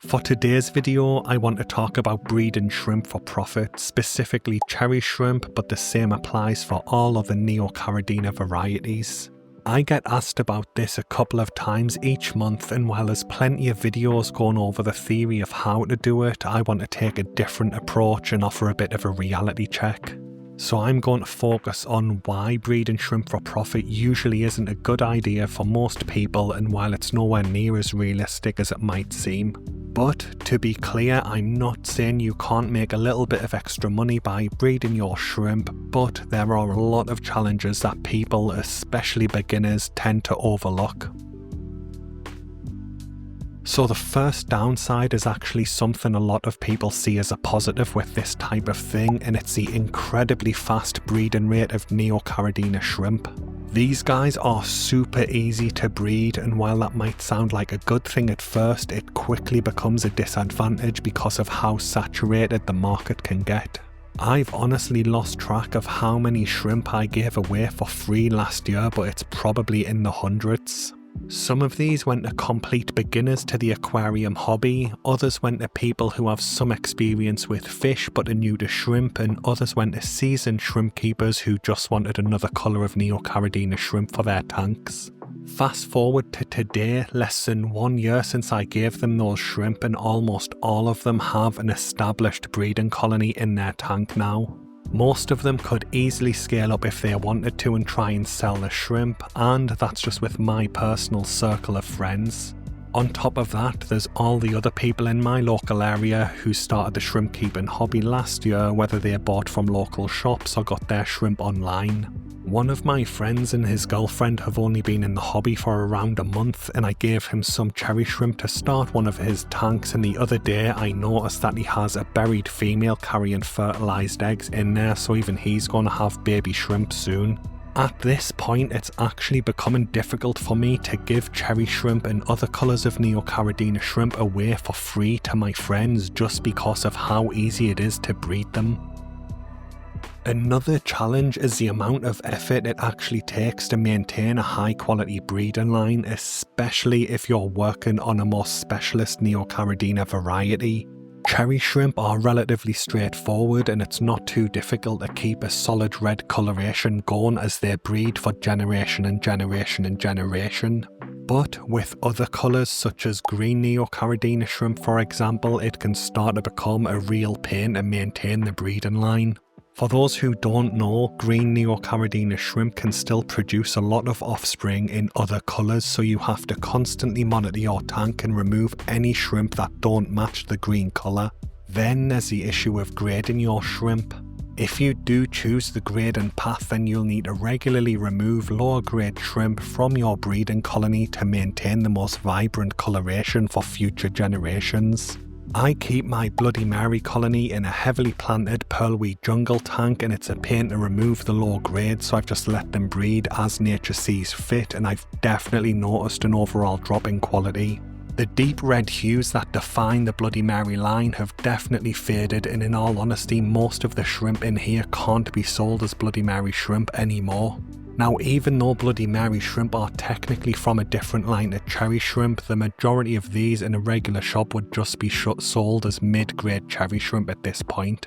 For today's video, I want to talk about breeding shrimp for profit, specifically cherry shrimp, but the same applies for all other Neocaridina varieties. I get asked about this a couple of times each month, and while there's plenty of videos going over the theory of how to do it, I want to take a different approach and offer a bit of a reality check. So I'm going to focus on why breeding shrimp for profit usually isn't a good idea for most people, and while it's nowhere near as realistic as it might seem. But to be clear, I'm not saying you can't make a little bit of extra money by breeding your shrimp, but there are a lot of challenges that people, especially beginners, tend to overlook. So the first downside is actually something a lot of people see as a positive with this type of thing, and it's the incredibly fast breeding rate of Neocaridina shrimp. These guys are super easy to breed, and while that might sound like a good thing at first, it quickly becomes a disadvantage because of how saturated the market can get. I've honestly lost track of how many shrimp I gave away for free last year, but it's probably in the hundreds. Some of these went to complete beginners to the aquarium hobby, others went to people who have some experience with fish but are new to shrimp, and others went to seasoned shrimp keepers who just wanted another colour of Neocaridina shrimp for their tanks. Fast forward to today, less than 1 year since I gave them those shrimp, and almost all of them have an established breeding colony in their tank now. Most of them could easily scale up if they wanted to and try and sell the shrimp, and that's just with my personal circle of friends. On top of that, there's all the other people in my local area who started the shrimp keeping hobby last year, whether they bought from local shops or got their shrimp online. One of my friends and his girlfriend have only been in the hobby for around a month, and I gave him some cherry shrimp to start one of his tanks, and the other day I noticed that he has a buried female carrying fertilised eggs in there, so even he's going to have baby shrimp soon. At this point, it's actually becoming difficult for me to give cherry shrimp and other colours of Neocaridina shrimp away for free to my friends just because of how easy it is to breed them. Another challenge is the amount of effort it actually takes to maintain a high quality breeding line, especially if you're working on a more specialist Neocaridina variety. Cherry shrimp are relatively straightforward, and it's not too difficult to keep a solid red coloration going as they breed for generation and generation and generation. But with other colours such as green Neocaridina shrimp for example, it can start to become a real pain to maintain the breeding line. For those who don't know, green Neocaridina shrimp can still produce a lot of offspring in other colours, so you have to constantly monitor your tank and remove any shrimp that don't match the green colour. Then there's the issue of grading your shrimp. If you do choose the grading path, then you'll need to regularly remove lower grade shrimp from your breeding colony to maintain the most vibrant coloration for future generations. I keep my Bloody Mary colony in a heavily planted pearlweed jungle tank, and it's a pain to remove the low grade, so I've just let them breed as nature sees fit, and I've definitely noticed an overall drop in quality. The deep red hues that define the Bloody Mary line have definitely faded, and in all honesty, most of the shrimp in here can't be sold as Bloody Mary shrimp anymore. Now, even though Bloody Mary shrimp are technically from a different line to cherry shrimp, the majority of these in a regular shop would just be sold as mid-grade cherry shrimp at this point.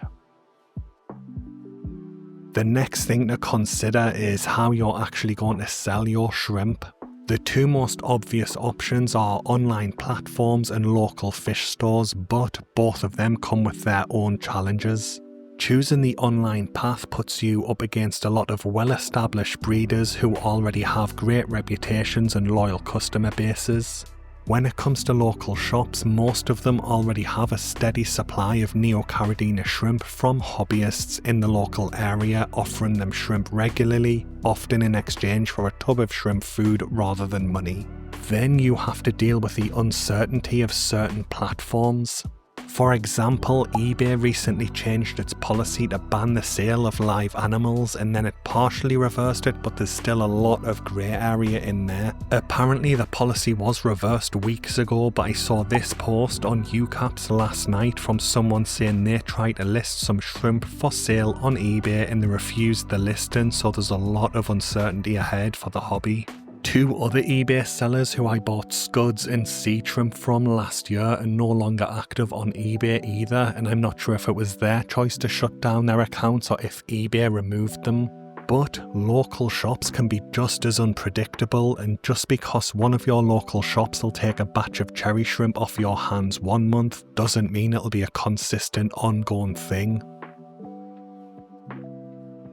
The next thing to consider is how you're actually going to sell your shrimp. The two most obvious options are online platforms and local fish stores, but both of them come with their own challenges. Choosing the online path puts you up against a lot of well-established breeders who already have great reputations and loyal customer bases. When it comes to local shops, most of them already have a steady supply of Neocaridina shrimp from hobbyists in the local area, offering them shrimp regularly, often in exchange for a tub of shrimp food rather than money. Then you have to deal with the uncertainty of certain platforms. For example, eBay recently changed its policy to ban the sale of live animals, and then it partially reversed it, but there's still a lot of grey area in there. Apparently the policy was reversed weeks ago, but I saw this post on UCAPS last night from someone saying they tried to list some shrimp for sale on eBay and they refused the listing, so there's a lot of uncertainty ahead for the hobby. Two other eBay sellers who I bought scuds and sea shrimp from last year are no longer active on eBay either, and I'm not sure if it was their choice to shut down their accounts or if eBay removed them. But local shops can be just as unpredictable, and just because one of your local shops will take a batch of cherry shrimp off your hands one month doesn't mean it'll be a consistent ongoing thing.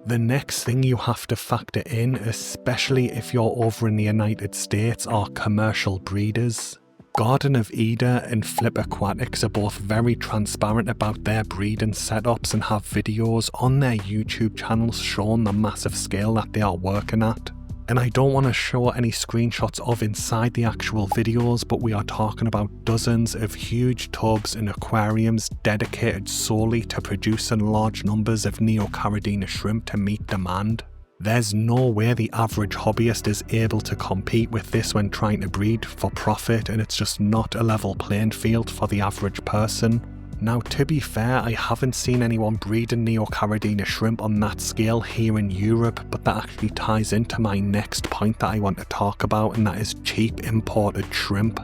The next thing you have to factor in, especially if you're over in the United States, are commercial breeders. Garden of Eden and Flip Aquatics are both very transparent about their breeding setups and have videos on their YouTube channels showing the massive scale that they are working at. And I don't want to show any screenshots of inside the actual videos, but we are talking about dozens of huge tubs and aquariums dedicated solely to producing large numbers of Neocaridina shrimp to meet demand. There's no way the average hobbyist is able to compete with this when trying to breed for profit, and it's just not a level playing field for the average person. Now, to be fair, I haven't seen anyone breeding Neocaridina shrimp on that scale here in Europe, but that actually ties into my next point that I want to talk about, and that is cheap imported shrimp.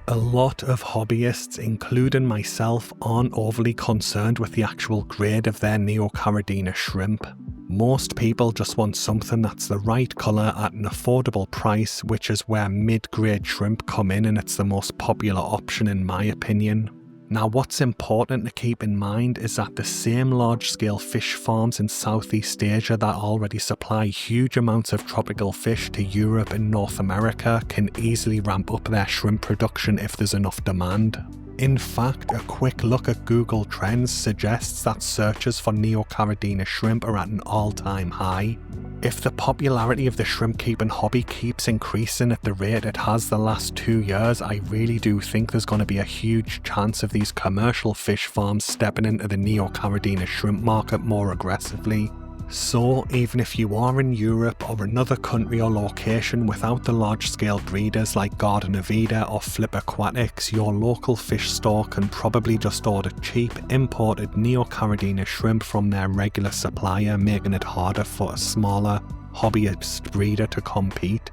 A lot of hobbyists, including myself, aren't overly concerned with the actual grade of their Neocaridina shrimp. Most people just want something that's the right colour at an affordable price, which is where mid-grade shrimp come in, and it's the most popular option in my opinion. Now, what's important to keep in mind is that the same large-scale fish farms in Southeast Asia that already supply huge amounts of tropical fish to Europe and North America can easily ramp up their shrimp production if there's enough demand. In fact, a quick look at Google Trends suggests that searches for Neocaridina shrimp are at an all-time high. If the popularity of the shrimp keeping hobby keeps increasing at the rate it has the last 2 years, I really do think there's going to be a huge chance of these commercial fish farms stepping into the Neocaridina shrimp market more aggressively. So, even if you are in Europe or another country or location without the large-scale breeders like Garden of Eden or Flip Aquatics, your local fish store can probably just order cheap, imported Neocaridina shrimp from their regular supplier, making it harder for a smaller, hobbyist breeder to compete.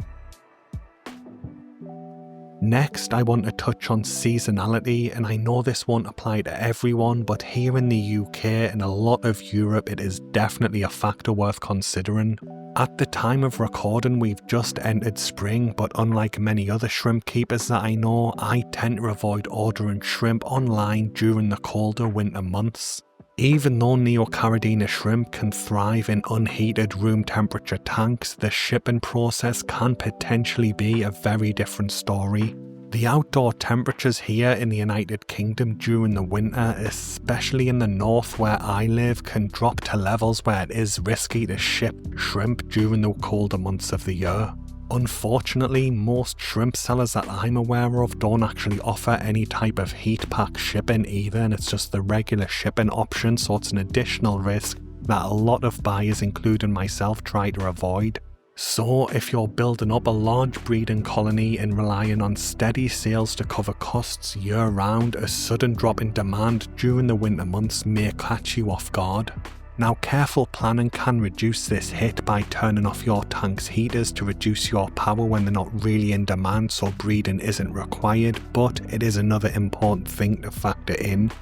Next, I want to touch on seasonality, and I know this won't apply to everyone, but here in the UK and a lot of Europe it is definitely a factor worth considering. At the time of recording we've just entered spring, but unlike many other shrimp keepers that I know, I tend to avoid ordering shrimp online during the colder winter months. Even though Neocaridina shrimp can thrive in unheated room temperature tanks, the shipping process can potentially be a very different story. The outdoor temperatures here in the United Kingdom during the winter, especially in the north where I live, can drop to levels where it is risky to ship shrimp during the colder months of the year. Unfortunately, most shrimp sellers that I'm aware of don't actually offer any type of heat pack shipping either, and it's just the regular shipping option, so it's an additional risk that a lot of buyers, including myself, try to avoid. So if you're building up a large breeding colony and relying on steady sales to cover costs year round, a sudden drop in demand during the winter months may catch you off guard. Now, careful planning can reduce this hit by turning off your tank's heaters to reduce your power when they're not really in demand, so breeding isn't required, but it is another important thing to factor in.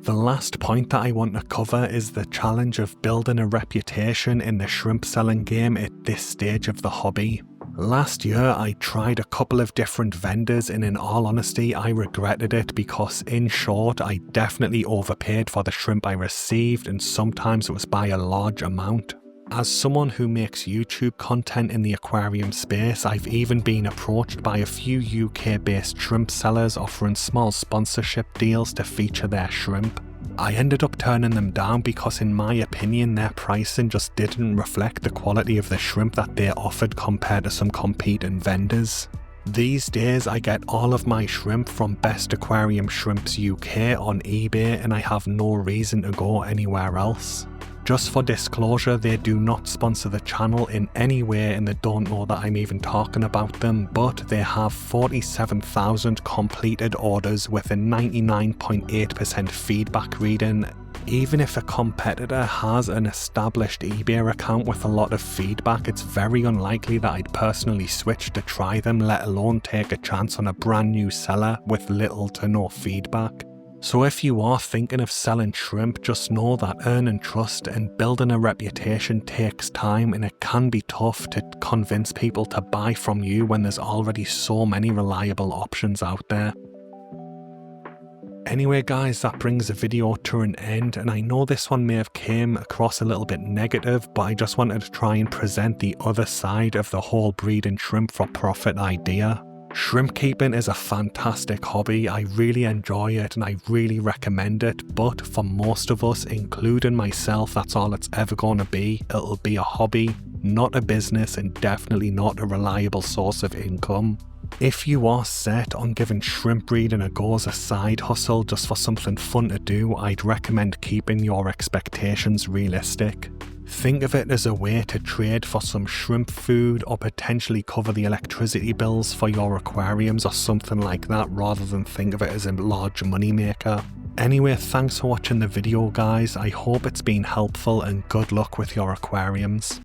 The last point that I want to cover is the challenge of building a reputation in the shrimp selling game at this stage of the hobby. Last year I tried a couple of different vendors, and in all honesty I regretted it because, in short, I definitely overpaid for the shrimp I received, and sometimes it was by a large amount. As someone who makes YouTube content in the aquarium space, I've even been approached by a few UK-based shrimp sellers offering small sponsorship deals to feature their shrimp. I ended up turning them down because, in my opinion, their pricing just didn't reflect the quality of the shrimp that they offered compared to some competing vendors. These days I get all of my shrimp from Best Aquarium Shrimps UK on eBay, and I have no reason to go anywhere else. Just for disclosure, they do not sponsor the channel in any way and they don't know that I'm even talking about them, but they have 47,000 completed orders with a 99.8% feedback reading, Even if a competitor has an established eBay account with a lot of feedback, it's very unlikely that I'd personally switch to try them, let alone take a chance on a brand new seller with little to no feedback. So if you are thinking of selling shrimp, just know that earning trust and building a reputation takes time, and it can be tough to convince people to buy from you when there's already so many reliable options out there. Anyway guys, that brings the video to an end, and I know this one may have came across a little bit negative, but I just wanted to try and present the other side of the whole breeding shrimp for profit idea. Shrimp keeping is a fantastic hobby, I really enjoy it and I really recommend it, but for most of us, including myself, that's all it's ever going to be. It'll be a hobby, not a business, and definitely not a reliable source of income. If you are set on giving shrimp breeding a go as a side hustle just for something fun to do, I'd recommend keeping your expectations realistic. Think of it as a way to trade for some shrimp food or potentially cover the electricity bills for your aquariums or something like that, rather than think of it as a large money maker. Anyway, thanks for watching the video guys, I hope it's been helpful and good luck with your aquariums.